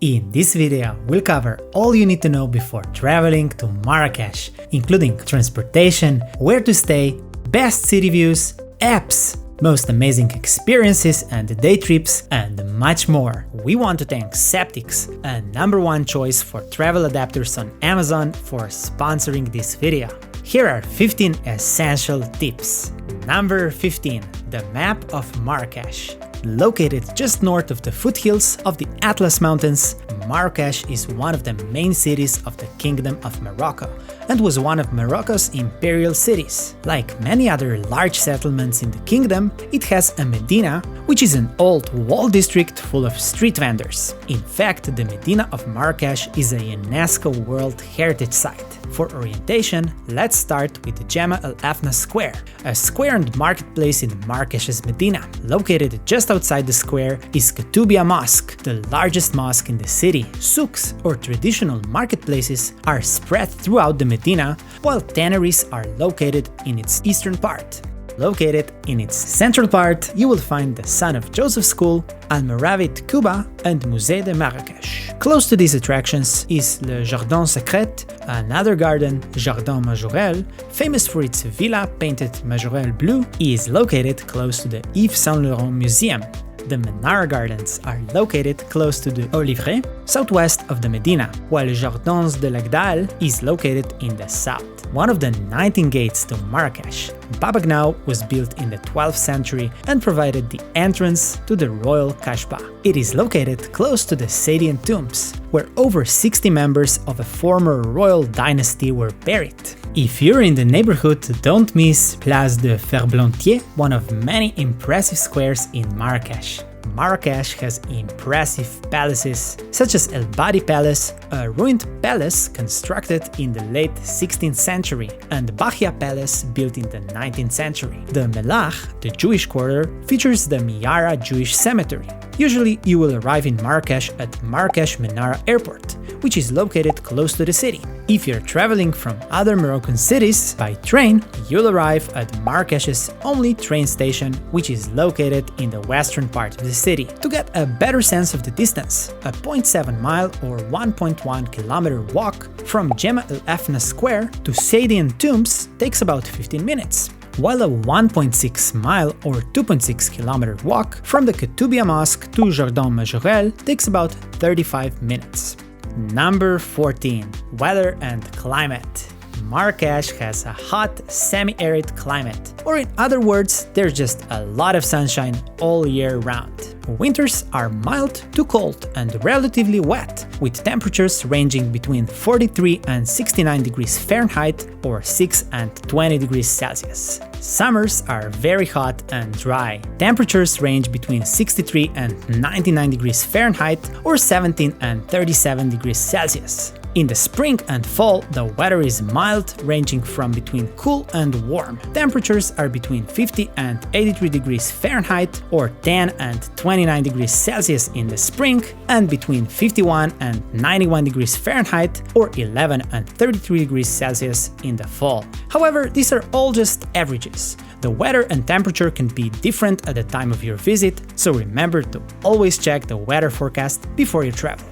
In this video, we'll cover all you need to know before traveling to Marrakesh, including transportation, where to stay, best city views, apps, most amazing experiences and day trips, and much more. We want to thank Septics, a #1 choice for travel adapters on Amazon, for sponsoring this video. Here are 15 essential tips. Number 15. The map of Marrakesh. Located just north of the foothills of the Atlas Mountains, Marrakesh is one of the main cities of the Kingdom of Morocco and was one of Morocco's imperial cities. Like many other large settlements in the kingdom, it has a Medina, which is an old walled district full of street vendors. In fact, the Medina of Marrakesh is a UNESCO World Heritage Site. For orientation, let's start with the Jama El Afna Square, a square and marketplace in Marrakesh's Medina. Located just outside the square is Katoubia Mosque, the largest mosque in the city. Souks, or traditional marketplaces, are spread throughout the Medina, while tanneries are located in its eastern part. Located in its central part, you will find the Son of Joseph School, Al-Moravit Kuba, and Musée de Marrakech. Close to these attractions is Le Jardin Secret, another garden, Jardin Majorelle, famous for its villa painted Majorelle blue, is located close to the Yves Saint Laurent Museum. The Menara Gardens are located close to the Olivret, southwest of the Medina, while Jardins de l'Agdal is located in the south. One of the 19 gates to Marrakesh, Bab Agnou was built in the 12th century and provided the entrance to the royal Kashba. It is located close to the Sadian tombs, where over 60 members of a former royal dynasty were buried. If you're in the neighborhood, don't miss Place de Ferblantier, one of many impressive squares in Marrakesh. Marrakesh has impressive palaces, such as El Badi Palace, a ruined palace constructed in the late 16th century, and Bahia Palace built in the 19th century. The Melach, the Jewish quarter, features the Miara Jewish cemetery. Usually you will arrive in Marrakesh at Marrakesh Menara Airport, which is located close to the city. If you're traveling from other Moroccan cities by train, you'll arrive at Marrakesh's only train station, which is located in the western part of the city. To get a better sense of the distance, a 0.7 mile or 1.1 kilometer walk from Jama El Afna Square to Sadian Tombs takes about 15 minutes, while a 1.6 mile or 2.6 kilometer walk from the Katoubia Mosque to Jardin Majorelle takes about 35 minutes. Number 14. Weather and climate. Marrakesh has a hot, semi-arid climate, or in other words, there's just a lot of sunshine all year round. Winters are mild to cold and relatively wet, with temperatures ranging between 43 and 69 degrees Fahrenheit or 6 and 20 degrees Celsius. Summers are very hot and dry. Temperatures range between 63 and 99 degrees Fahrenheit or 17 and 37 degrees Celsius. In the spring and fall, the weather is mild, ranging from between cool and warm. Temperatures are between 50 and 83 degrees Fahrenheit or 10 and 29 degrees Celsius in the spring, and between 51 and 91 degrees Fahrenheit or 11 and 33 degrees Celsius in the fall. However, these are all just averages. The weather and temperature can be different at the time of your visit, so remember to always check the weather forecast before you travel.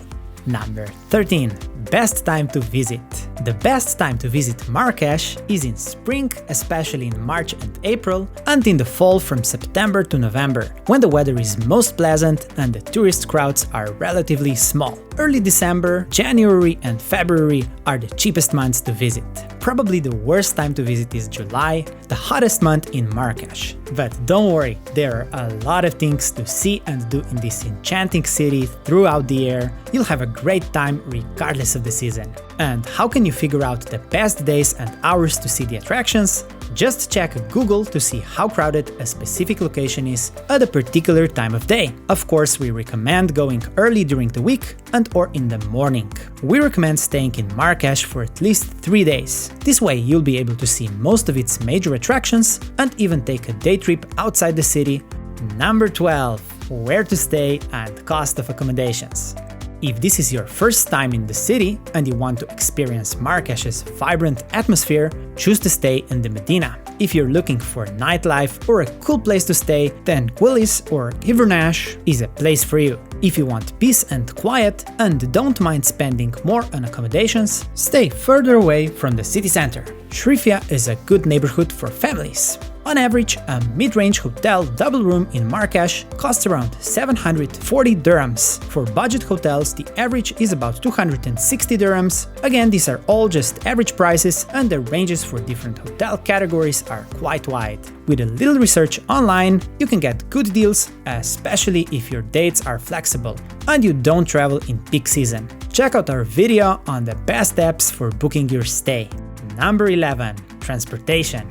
Number 13. Best time to visit. The best time to visit Marrakesh is in spring, especially in March and April, and in the fall from September to November, when the weather is most pleasant and the tourist crowds are relatively small. Early December, January and February are the cheapest months to visit. Probably the worst time to visit is July, the hottest month in Marrakesh. But don't worry, there are a lot of things to see and do in this enchanting city throughout the year. You'll have a great time regardless of the season. And how can you figure out the best days and hours to see the attractions? Just check Google to see how crowded a specific location is at a particular time of day. Of course, we recommend going early during the week and or in the morning. We recommend staying in Marrakesh for at least 3 days. This way you'll be able to see most of its major attractions and even take a day trip outside the city. Number 12. Where to stay and cost of accommodations. If this is your first time in the city and you want to experience Marrakesh's vibrant atmosphere, choose to stay in the Medina. If you're looking for nightlife or a cool place to stay, then Quillis or Inverness is a place for you. If you want peace and quiet and don't mind spending more on accommodations, stay further away from the city center. Shrifia is a good neighborhood for families. On average, a mid-range hotel double room in Marrakesh costs around 740 dirhams. For budget hotels, the average is about 260 dirhams. Again, these are all just average prices, and the ranges for different hotel categories are quite wide. With a little research online, you can get good deals, especially if your dates are flexible and you don't travel in peak season. Check out our video on the best apps for booking your stay. Number 11. Transportation.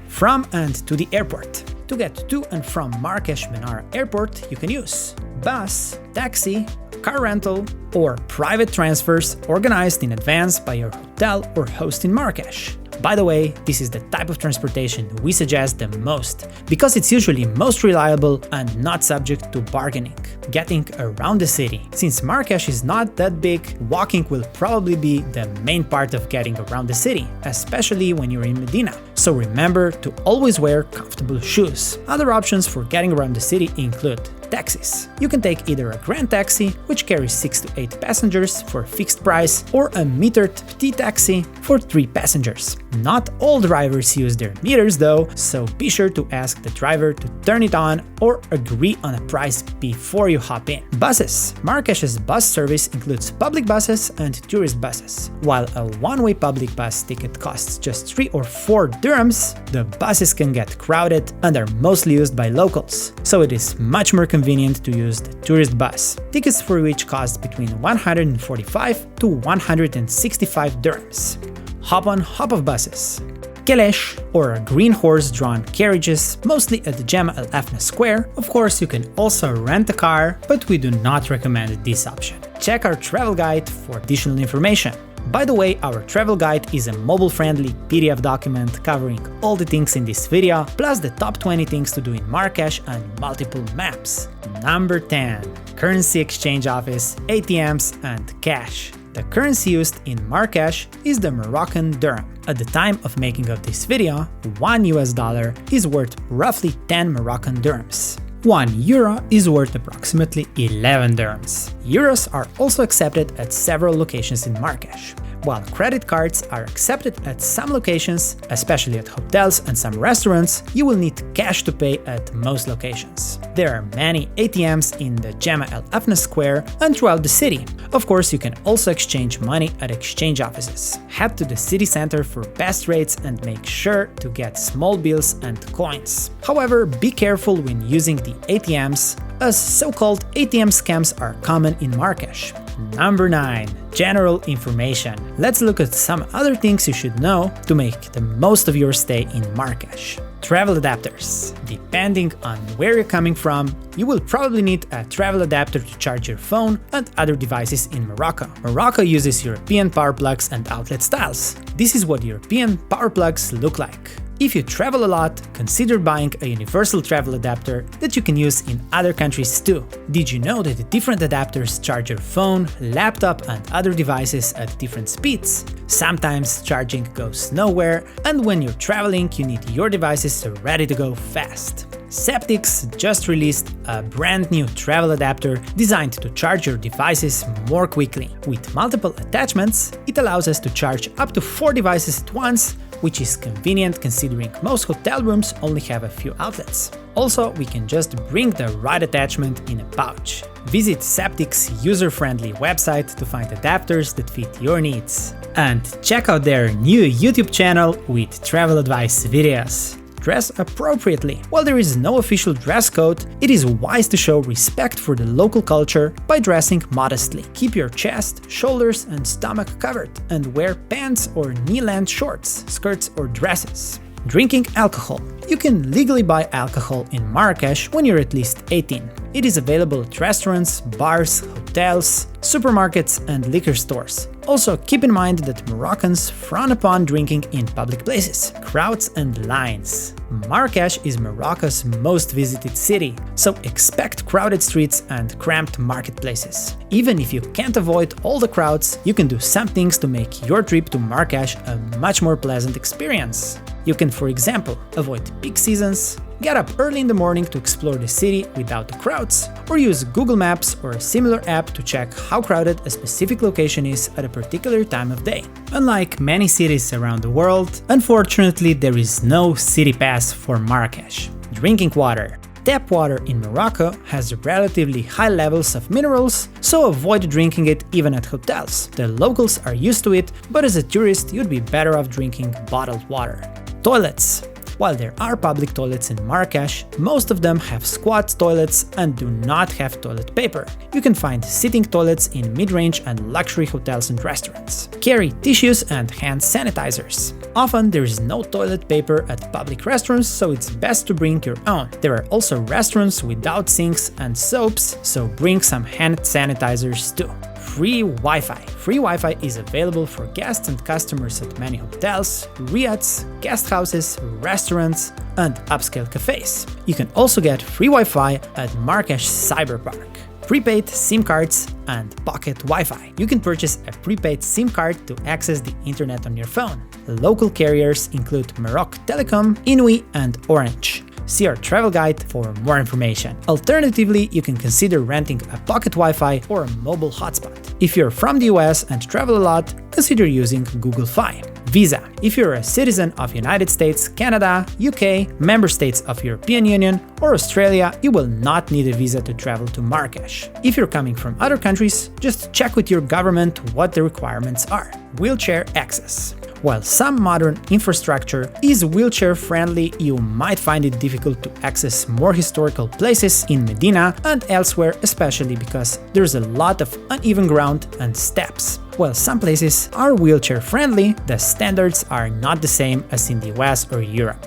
From and to the airport. To get to and from Marrakech Menara Airport, you can use bus, taxi, car rental, or private transfers organized in advance by your hotel or host in Marrakech. By the way, this is the type of transportation we suggest the most, because it's usually most reliable and not subject to bargaining. Getting around the city. Since Marrakech is not that big, walking will probably be the main part of getting around the city, especially when you're in Medina. So remember to always wear comfortable shoes. Other options for getting around the city include taxis. You can take either a grand taxi, which carries 6 to 8 passengers for a fixed price, or a metered petit taxi for 3 passengers. Not all drivers use their meters though, so be sure to ask the driver to turn it on or agree on a price before you hop in. Buses. Marrakech's bus service includes public buses and tourist buses. While a one-way public bus ticket costs just 3 or 4 dirhams, the buses can get crowded and are mostly used by locals, so it is much more convenient to use the tourist bus, tickets for which cost between 145 to 165 dirhams. Hop on hop-off buses. Kelesh, or green horse-drawn carriages, mostly at the Jama Al Afna Square. Of course, you can also rent a car, but we do not recommend this option. Check our travel guide for additional information. By the way, our travel guide is a mobile-friendly PDF document covering all the things in this video, plus the top 20 things to do in Marrakech and multiple maps. Number 10. Currency exchange office, ATMs, and cash. The currency used in Marrakech is the Moroccan dirham. At the time of making of this video, $1 is worth roughly 10 Moroccan dirhams. €1 is worth approximately 11 dirhams. Euros are also accepted at several locations in Marrakech. While credit cards are accepted at some locations, especially at hotels and some restaurants, you will need cash to pay at most locations. There are many ATMs in the Jama Al Afna Square and throughout the city. Of course, you can also exchange money at exchange offices. Head to the city center for best rates and make sure to get small bills and coins. However, be careful when using the ATMs, as so-called ATM scams are common in Marrakech. Number 9. General information. Let's look at some other things you should know to make the most of your stay in Marrakech. Travel adapters. Depending on where you're coming from, you will probably need a travel adapter to charge your phone and other devices in Morocco. Morocco uses European power plugs and outlet styles. This is what European power plugs look like. If you travel a lot, consider buying a universal travel adapter that you can use in other countries too. Did you know that the different adapters charge your phone, laptop, and other devices at different speeds? Sometimes charging goes nowhere, and when you're traveling, you need your devices ready to go fast. Septix just released a brand new travel adapter designed to charge your devices more quickly. With multiple attachments, it allows us to charge up to 4 devices at once, which is convenient considering most hotel rooms only have a few outlets. Also, we can just bring the right attachment in a pouch. Visit Septix's user-friendly website to find adapters that fit your needs. And check out their new YouTube channel with travel advice videos. Dress appropriately. While there is no official dress code, it is wise to show respect for the local culture by dressing modestly. Keep your chest, shoulders, and stomach covered, and wear pants or knee-length shorts, skirts, or dresses. Drinking alcohol. You can legally buy alcohol in Marrakech when you're at least 18. It is available at restaurants, bars, hotels, supermarkets, and liquor stores. Also, keep in mind that Moroccans frown upon drinking in public places, crowds, and lines. Marrakech is Morocco's most visited city, so expect crowded streets and cramped marketplaces. Even if you can't avoid all the crowds, you can do some things to make your trip to Marrakech a much more pleasant experience. You can, for example, avoid peak seasons, get up early in the morning to explore the city without the crowds, or use Google Maps or a similar app to check how crowded a specific location is at a particular time of day. Unlike many cities around the world, unfortunately there is no city pass for Marrakesh. Drinking water. Tap water in Morocco has relatively high levels of minerals, so avoid drinking it even at hotels. The locals are used to it, but as a tourist you'd be better off drinking bottled water. Toilets. While there are public toilets in Marrakesh, most of them have squat toilets and do not have toilet paper. You can find sitting toilets in mid-range and luxury hotels and restaurants. Carry tissues and hand sanitizers. Often there is no toilet paper at public restaurants, so it's best to bring your own. There are also restaurants without sinks and soaps, so bring some hand sanitizers too. Free Wi-Fi. Free Wi-Fi is available for guests and customers at many hotels, riads, guest houses, restaurants, and upscale cafes. You can also get free Wi-Fi at Marrakesh Cyberpark. Prepaid SIM cards and pocket Wi-Fi. You can purchase a prepaid SIM card to access the internet on your phone. Local carriers include Morocco Telecom, Inouï, and Orange. See our travel guide for more information. Alternatively, you can consider renting a pocket Wi-Fi or a mobile hotspot. If you're from the US and travel a lot, consider using Google Fi. Visa. If you're a citizen of United States, Canada, UK, member states of European Union, or Australia, you will not need a visa to travel to Marrakesh. If you're coming from other countries, just check with your government what the requirements are. Wheelchair access. While some modern infrastructure is wheelchair-friendly, you might find it difficult to access more historical places in Medina and elsewhere, especially because there's a lot of uneven ground and steps. While some places are wheelchair-friendly, the standards are not the same as in the US or Europe.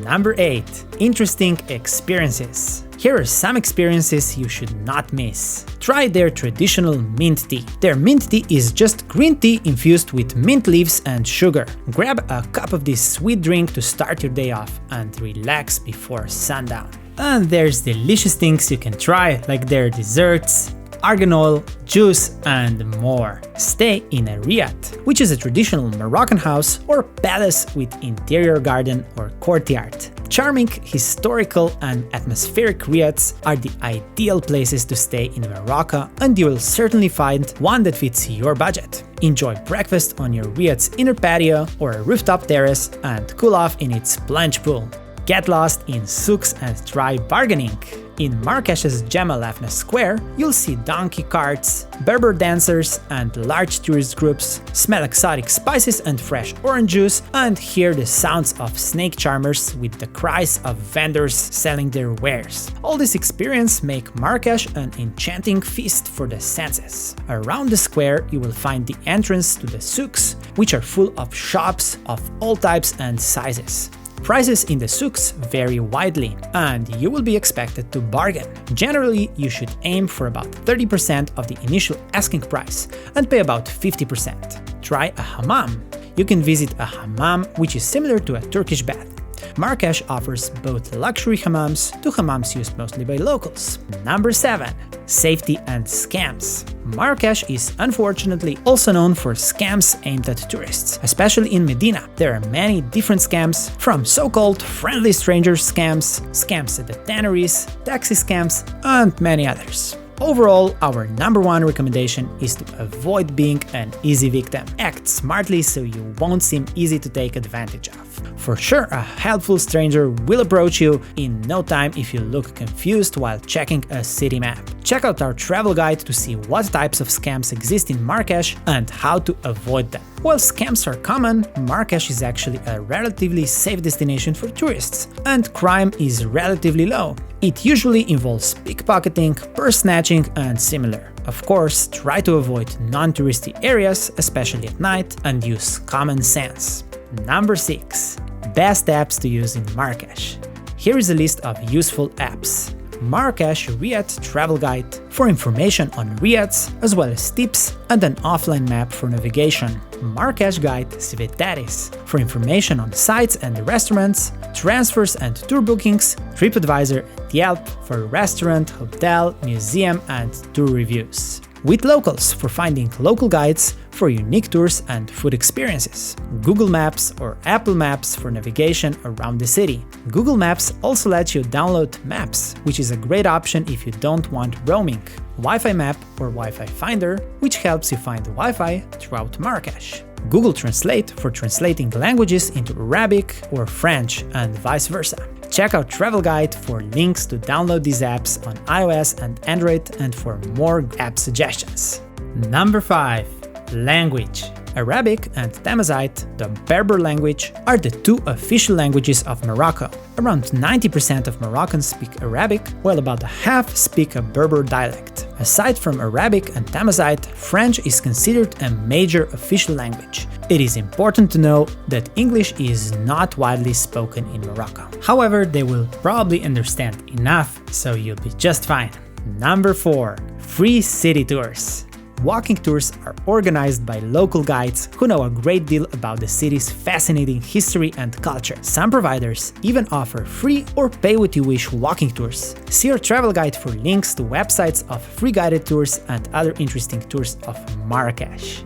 Number 8. Interesting experiences. Here are some experiences you should not miss. Try their traditional mint tea. Their mint tea is just green tea infused with mint leaves and sugar. Grab a cup of this sweet drink to start your day off and relax before sundown. And there's delicious things you can try, like their desserts, argan oil, juice, and more. Stay in a riad, which is a traditional Moroccan house or palace with interior garden or courtyard. Charming, historical, and atmospheric riads are the ideal places to stay in Morocco, and you will certainly find one that fits your budget. Enjoy breakfast on your riad's inner patio or a rooftop terrace and cool off in its plunge pool. Get lost in souks and try bargaining. In Marrakesh's Jemaa Lafna Square, you'll see donkey carts, Berber dancers, and large tourist groups, smell exotic spices and fresh orange juice, and hear the sounds of snake charmers with the cries of vendors selling their wares. All this experience make Marrakesh an enchanting feast for the senses. Around the square, you will find the entrance to the souks, which are full of shops of all types and sizes. Prices in the souks vary widely, and you will be expected to bargain. Generally, you should aim for about 30% of the initial asking price and pay about 50%. Try a hammam. You can visit a hammam, which is similar to a Turkish bath. Marrakesh offers both luxury hammams to hammams used mostly by locals. Number 7. Safety and scams. Marrakesh is unfortunately also known for scams aimed at tourists, especially in Medina. There are many different scams, from so-called friendly stranger scams, scams at the tanneries, taxi scams, and many others. Overall, our number 1 recommendation is to avoid being an easy victim. Act smartly so you won't seem easy to take advantage of. For sure, a helpful stranger will approach you in no time if you look confused while checking a city map. Check out our travel guide to see what types of scams exist in Marrakesh and how to avoid them. While scams are common, Marrakesh is actually a relatively safe destination for tourists, and crime is relatively low. It usually involves pickpocketing, purse snatching, and similar. Of course, try to avoid non-touristy areas, especially at night, and use common sense. Number 6. Best apps to use in Marrakesh. Here is a list of useful apps. Marrakesh Riad Travel Guide for information on riads, as well as tips and an offline map for navigation. Marrakesh Guide Svetaris for information on sites and restaurants, transfers and tour bookings, TripAdvisor and Yelp for restaurant, hotel, museum and tour reviews. with locals for finding local guides for unique tours and food experiences, Google Maps or Apple Maps for navigation around the city. Google Maps also lets you download maps, which is a great option if you don't want roaming, Wi-Fi Map or Wi-Fi Finder, which helps you find Wi-Fi throughout Marrakesh, Google Translate for translating languages into Arabic or French and vice versa. Check out Travel Guide for links to download these apps on iOS and Android and for more app suggestions. Number 5. Language. Arabic and Tamazight, the Berber language, are the two official languages of Morocco. Around 90% of Moroccans speak Arabic, while about half speak a Berber dialect. Aside from Arabic and Tamazight, French is considered a major official language. It is important to know that English is not widely spoken in Morocco. However, they will probably understand enough, so you'll be just fine. Number 4. Free city tours. Walking tours are organized by local guides who know a great deal about the city's fascinating history and culture. Some providers even offer free or pay-what-you-wish walking tours. See your travel guide for links to websites of free guided tours and other interesting tours of Marrakesh.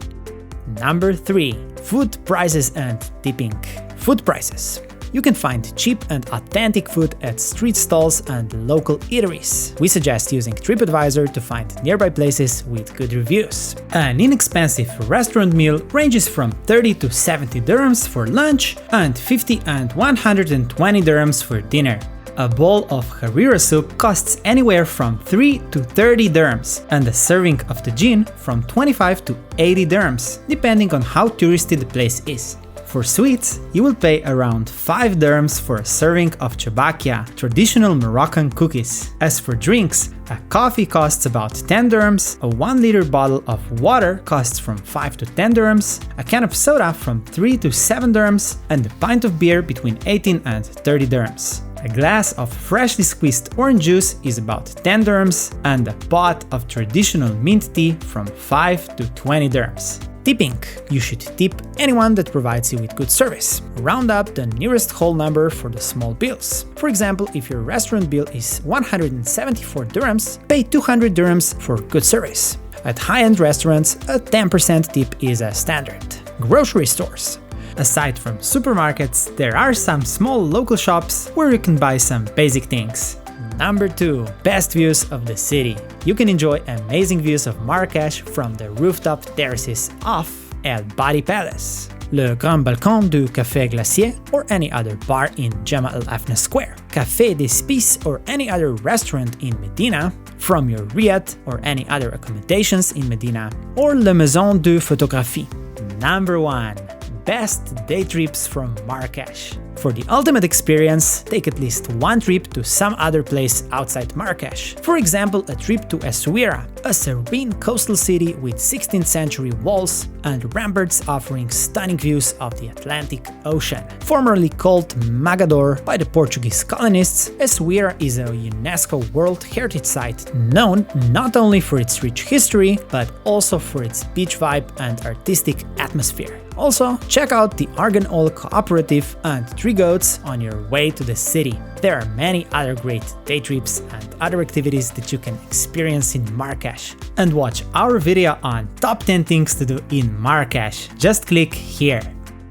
Number 3. Food prices and tipping. Food prices. You can find cheap and authentic food at street stalls and local eateries. We suggest using TripAdvisor to find nearby places with good reviews. An inexpensive restaurant meal ranges from 30 to 70 dirhams for lunch and 50 and 120 dirhams for dinner. A bowl of harira soup costs anywhere from 3 to 30 dirhams, and a serving of tagine from 25 to 80 dirhams, depending on how touristy the place is. For sweets, you will pay around 5 dirhams for a serving of chabakia, traditional Moroccan cookies. As for drinks, a coffee costs about 10 dirhams, a 1-liter bottle of water costs from 5 to 10 dirhams, a can of soda from 3 to 7 dirhams, and a pint of beer between 18 and 30 dirhams. A glass of freshly squeezed orange juice is about 10 dirhams, and a pot of traditional mint tea from 5 to 20 dirhams. Tipping. You should tip anyone that provides you with good service. Round up the nearest whole number for the small bills. For example, if your restaurant bill is 174 dirhams, pay 200 dirhams for good service. At high-end restaurants, a 10% tip is a standard. Grocery stores. Aside from supermarkets, there are some small local shops where you can buy some basic things. Number 2. Best views of the city. You can enjoy amazing views of Marrakesh from the rooftop terraces of El Badi Palace, Le Grand Balcon du Café Glacier, or any other bar in Jama El Afna Square, Café des Spices or any other restaurant in Medina, from your riad or any other accommodations in Medina, or Le Maison de Photographie. Number 1. Best day trips from Marrakesh. For the ultimate experience, take at least one trip to some other place outside Marrakesh. For example, a trip to Essaouira, a serene coastal city with 16th century walls and ramparts offering stunning views of the Atlantic Ocean. Formerly called Magador by the Portuguese colonists, Essaouira is a UNESCO World Heritage Site known not only for its rich history, but also for its beach vibe and artistic atmosphere. Also, check out the Argan Oil Cooperative and Three Goats on your way to the city. There are many other great day trips and other activities that you can experience in Marrakesh. And watch our video on top 10 things to do in Marrakesh. Just click here.